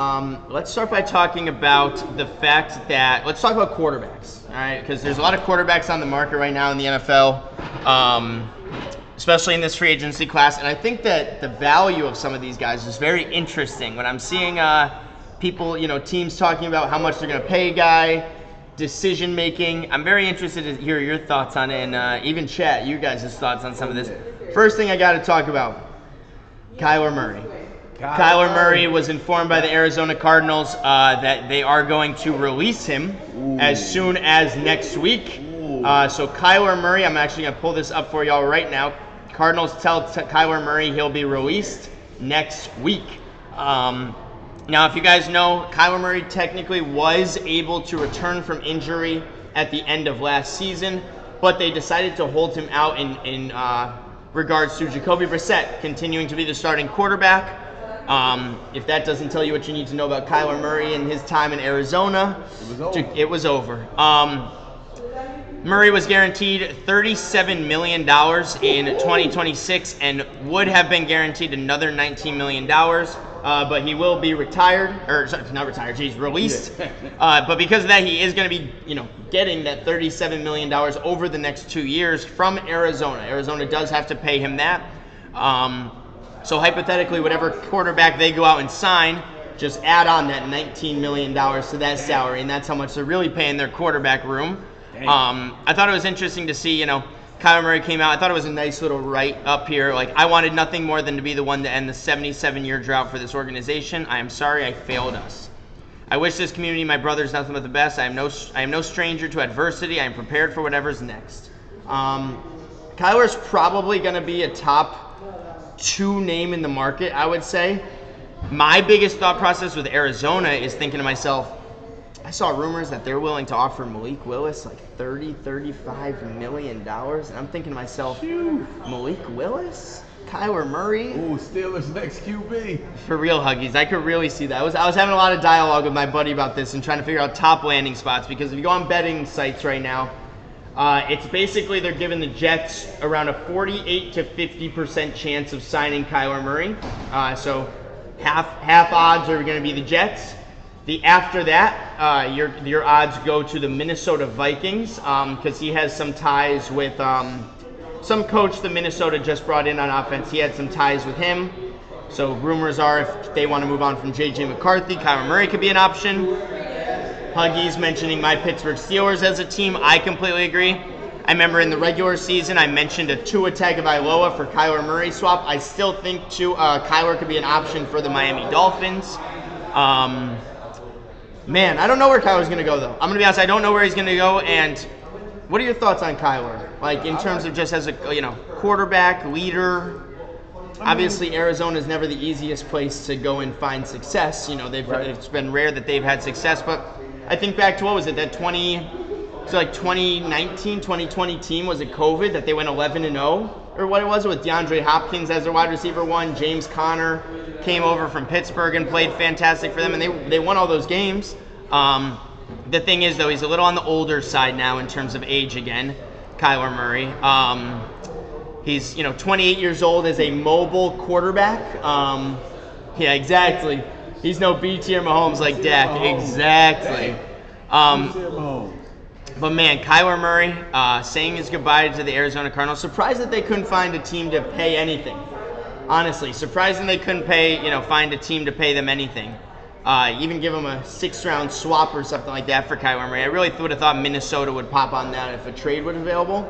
Let's start by talking about the fact that, let's talk about quarterbacks, all right? Because there's a lot of quarterbacks on the market right now in the NFL, especially in this free agency class. And I think that the value of some of these guys is very interesting. When I'm seeing people, teams talking about how much they're going to pay a guy, decision making, I'm very interested to hear your thoughts on it, and even chat you guys' thoughts on some of this. First thing I got to talk about, Kyler Murray. Kyler Murray was informed by the Arizona Cardinals that they are going to release him as soon as next week. So Kyler Murray, I'm actually going to pull this up for y'all right now. Cardinals tell Kyler Murray he'll be released next week. Now, if you guys know, Kyler Murray technically was able to return from injury at the end of last season, but they decided to hold him out in regards to Jacoby Brissett continuing to be the starting quarterback. If that doesn't tell you what you need to know about Kyler Murray and his time in Arizona, it was over. Murray was guaranteed $37 million in 2026 and would have been guaranteed another $19 million, but he will be retired, or sorry, not retired, he's released. But because of that, he is going to be, getting that $37 million over the next 2 years from Arizona. Arizona does have to pay him that. So hypothetically, whatever quarterback they go out and sign, just add on that $19 million to that salary, and that's how much they're really paying their quarterback room. I thought it was interesting to see, Kyler Murray came out. I thought it was a nice little write-up here. Like, I wanted nothing more than to be the one to end the 77-year drought for this organization. I am sorry I failed us. I wish this community, my brothers, nothing but the best. I am no stranger to adversity. I am prepared for whatever's next. Kyler's probably going to be a top 2 name in the market, I would say. My biggest thought process with Arizona is thinking to myself, I saw rumors that they're willing to offer Malik Willis like $35 million. And I'm thinking to myself, Malik Willis? Kyler Murray? Ooh, Steelers next QB. For real, Huggies. I could really see that. I was having a lot of dialogue with my buddy about this and trying to figure out top landing spots, because if you go on betting sites right now, it's basically they're giving the Jets around a 48 to 50% chance of signing Kyler Murray. So half odds are going to be the Jets. After that, your odds go to the Minnesota Vikings, because he has some ties with some coach the Minnesota just brought in on offense. He had some ties with him. So rumors are if they want to move on from J.J. McCarthy, Kyler Murray could be an option. Huggies mentioning my Pittsburgh Steelers as a team. I completely agree. I remember in the regular season, I mentioned a Tua Tagovailoa for Kyler Murray swap. I still think Kyler could be an option for the Miami Dolphins. Man, I don't know where Kyler's going to go, though. I'm going to be honest, I don't know where he's going to go. And what are your thoughts on Kyler? Like, in terms of just as a quarterback, leader? Obviously, Arizona is never the easiest place to go and find success. It's been rare that they've had success. But I think back to, what was it, that 2019, 2020 team, was it COVID, that they went 11-0? Or what it was, with DeAndre Hopkins as their wide receiver one. James Conner came over from Pittsburgh and played fantastic for them, and they won all those games. The thing is, though, he's a little on the older side now in terms of age again, Kyler Murray. He's 28 years old as a mobile quarterback. Yeah, exactly. He's no BT or Mahomes like Dak. Exactly. But man, Kyler Murray saying his goodbye to the Arizona Cardinals. Surprised that they couldn't find a team to pay anything. Honestly, surprising they couldn't find a team to pay them anything. Even give them a 6th-round swap or something like that for Kyler Murray. I really would have thought Minnesota would pop on that if a trade was available,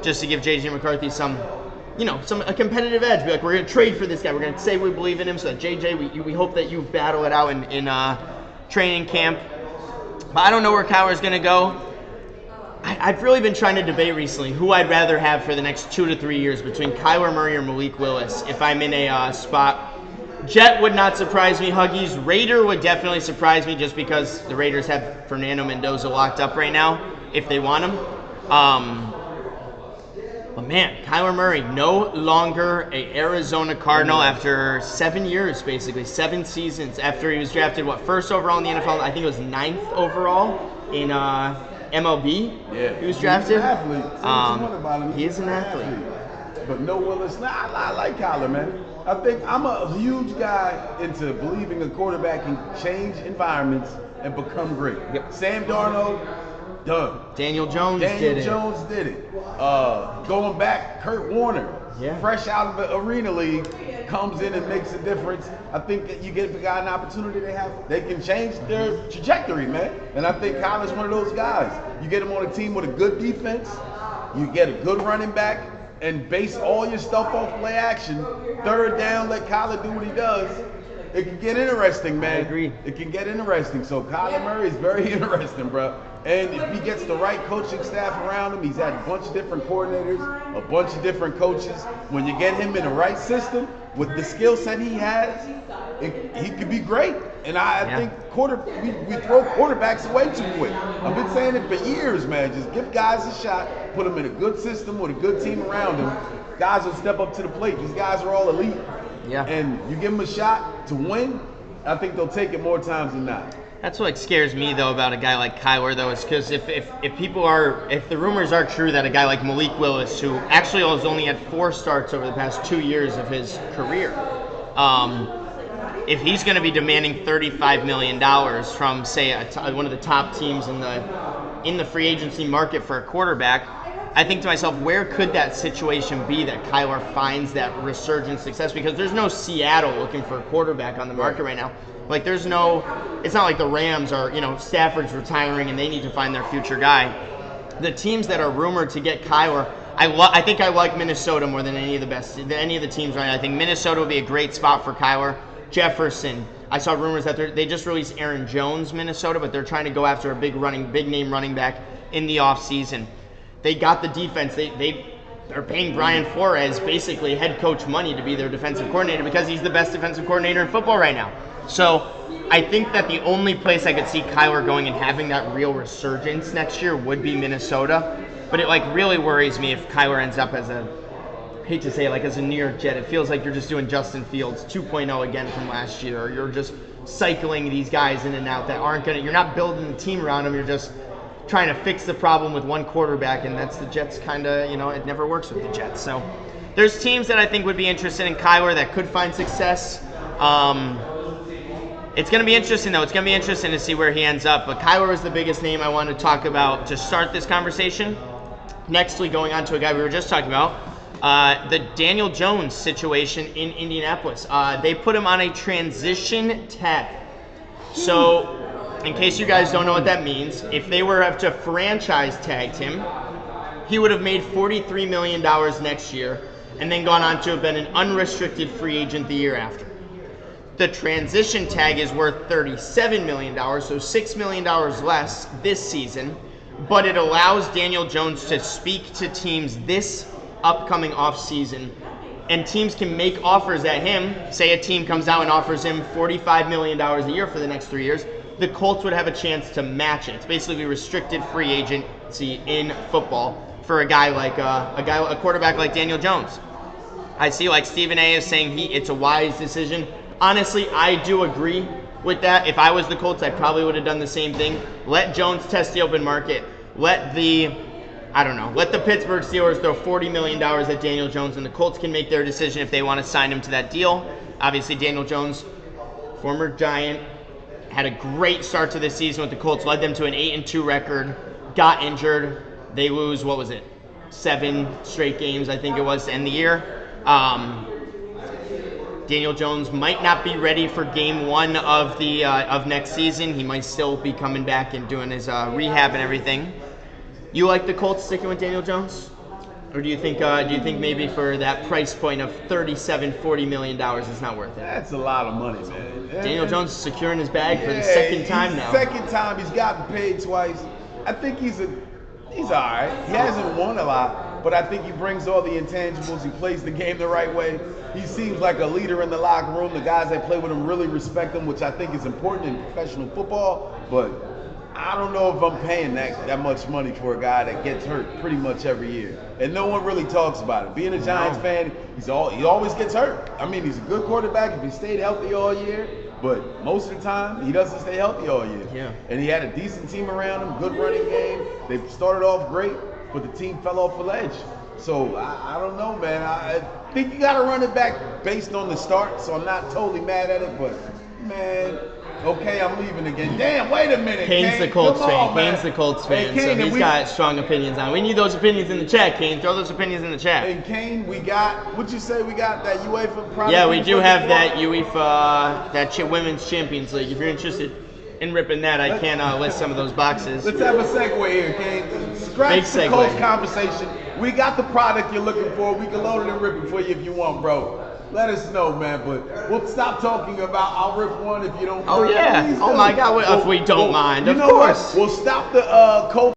just to give J.J. McCarthy a competitive edge. Be like, we're going to trade for this guy. We're going to say we believe in him, so that J.J., we hope that you battle it out in training camp. But I don't know where Kyler's going to go. I've really been trying to debate recently who I'd rather have for the next 2 to 3 years between Kyler Murray or Malik Willis if I'm in a spot. Jet would not surprise me, Huggies. Raider would definitely surprise me, just because the Raiders have Fernando Mendoza locked up right now if they want him. But man, Kyler Murray no longer a Arizona Cardinal after 7 years, basically 7 seasons after he was drafted. First overall in the NFL? I think it was 9th overall in MLB. Yeah, he was drafted. He's an athlete. He is an athlete. But no Willis. I like Kyler, man. I think I'm a huge guy into believing a quarterback can change environments and become great. Yep. Sam Darnold, done. Daniel Jones Daniel Jones did it. Going back, Kurt Warner, fresh out of the Arena League, comes in and makes a difference. I think that you give the guy an opportunity they can change their trajectory, man. And I think Kyler's one of those guys. You get him on a team with a good defense, you get a good running back, and base all your stuff off play action. Third down, let Kyler do what he does. It can get interesting, man. I agree. It can get interesting. So Kyler Murray is very interesting, bro. And if he gets the right coaching staff around him, he's had a bunch of different coordinators, a bunch of different coaches. When you get him in the right system with the skill set he has, he could be great. And I think we throw quarterbacks away too quick. I've been saying it for years, man. Just give guys a shot, put them in a good system with a good team around them. Guys will step up to the plate. These guys are all elite. Yeah. And you give them a shot to win, I think they'll take it more times than not. That's what scares me though about a guy like Kyler though, is because if the rumors are true that a guy like Malik Willis, who actually has only had 4 starts over the past 2 years of his career, if he's going to be demanding $35 million from, say, one of the top teams in the free agency market for a quarterback, I think to myself, where could that situation be that Kyler finds that resurgent success? Because there's no Seattle looking for a quarterback on the market right now. Like it's not like the Rams are, Stafford's retiring and they need to find their future guy. The teams that are rumored to get Kyler, I think I like Minnesota more than any of the teams right now. I think Minnesota would be a great spot for Kyler. Jefferson. I saw rumors that they just released Aaron Jones, Minnesota, but they're trying to go after a big name running back in the offseason. They got the defense. They're paying Brian Flores basically head coach money to be their defensive coordinator because he's the best defensive coordinator in football right now. So I think that the only place I could see Kyler going and having that real resurgence next year would be Minnesota. But it really worries me if Kyler ends up as hate to say it, as a New York Jet. It feels like you're just doing Justin Fields 2.0 again from last year, or you're just cycling these guys in and out that aren't you're not building the team around them, you're just trying to fix the problem with one quarterback, and that's the Jets it never works with the Jets. So there's teams that I think would be interested in Kyler that could find success. It's going to be interesting, though. It's going to be interesting to see where he ends up. But Kyler was the biggest name I wanted to talk about to start this conversation. Next, going on to a guy we were just talking about, the Daniel Jones situation in Indianapolis. They put him on a transition tag. So, in case you guys don't know what that means, if they were to franchise tagged him, he would have made $43 million next year and then gone on to have been an unrestricted free agent the year after. The transition tag is worth $37 million, so $6 million less this season, but it allows Daniel Jones to speak to teams this upcoming offseason, and teams can make offers at him. Say a team comes out and offers him $45 million a year for the next 3 years. The Colts would have a chance to match it. It's basically restricted free agency in football for a quarterback like Daniel Jones. I see Stephen A is saying it's a wise decision. Honestly, I do agree with that. If I was the Colts, I probably would have done the same thing. Let Jones test the open market. Let the Pittsburgh Steelers throw $40 million at Daniel Jones, and the Colts can make their decision if they want to sign him to that deal. Obviously, Daniel Jones, former Giant, had a great start to this season with the Colts, led them to an 8-2 record, got injured. They lose, 7 straight games, I think it was, to end the year. Daniel Jones might not be ready for game 1 of next season. He might still be coming back and doing his rehab and everything. You like the Colts sticking with Daniel Jones? Or do you think maybe for that price point of $40 million it's not worth it? That's a lot of money, man. Daniel Jones is securing his bag for the second time now. Second time, he's gotten paid twice. I think he's all right. He hasn't won a lot, but I think he brings all the intangibles. He plays the game the right way. He seems like a leader in the locker room. The guys that play with him really respect him, which I think is important in professional football. But I don't know if I'm paying that much money for a guy that gets hurt pretty much every year. And no one really talks about it. Being a Giants fan, he always gets hurt. I mean, he's a good quarterback if he stayed healthy all year. But most of the time, he doesn't stay healthy all year. Yeah. And he had a decent team around him, good running game. They started off great, but the team fell off the ledge. So I don't know, man. think you got to run it back based on the start, so I'm not totally mad at it, but man, okay, I'm leaving again. Damn, wait a minute. Kane's Kane. the Colts Come on, fan. man. Kane's the Colts fan, Hey, Kane, so he's got strong opinions on it. We need those opinions in the chat, Kane. Throw those opinions in the chat. And Kane, we got, what'd you say we got, that UEFA product? Yeah, we do have that UEFA, Women's Champions League. If you're interested in ripping that, I can list some of those boxes. Let's have a segue here, Kane. Scratch the Colts conversation. We got the product you're looking for. We can load it and rip it for you if you want, bro. Let us know, man. But we'll stop talking about I'll rip one if you don't mind. Oh, yeah. Oh, my God. If we don't mind, of course. course. We'll stop the Colts.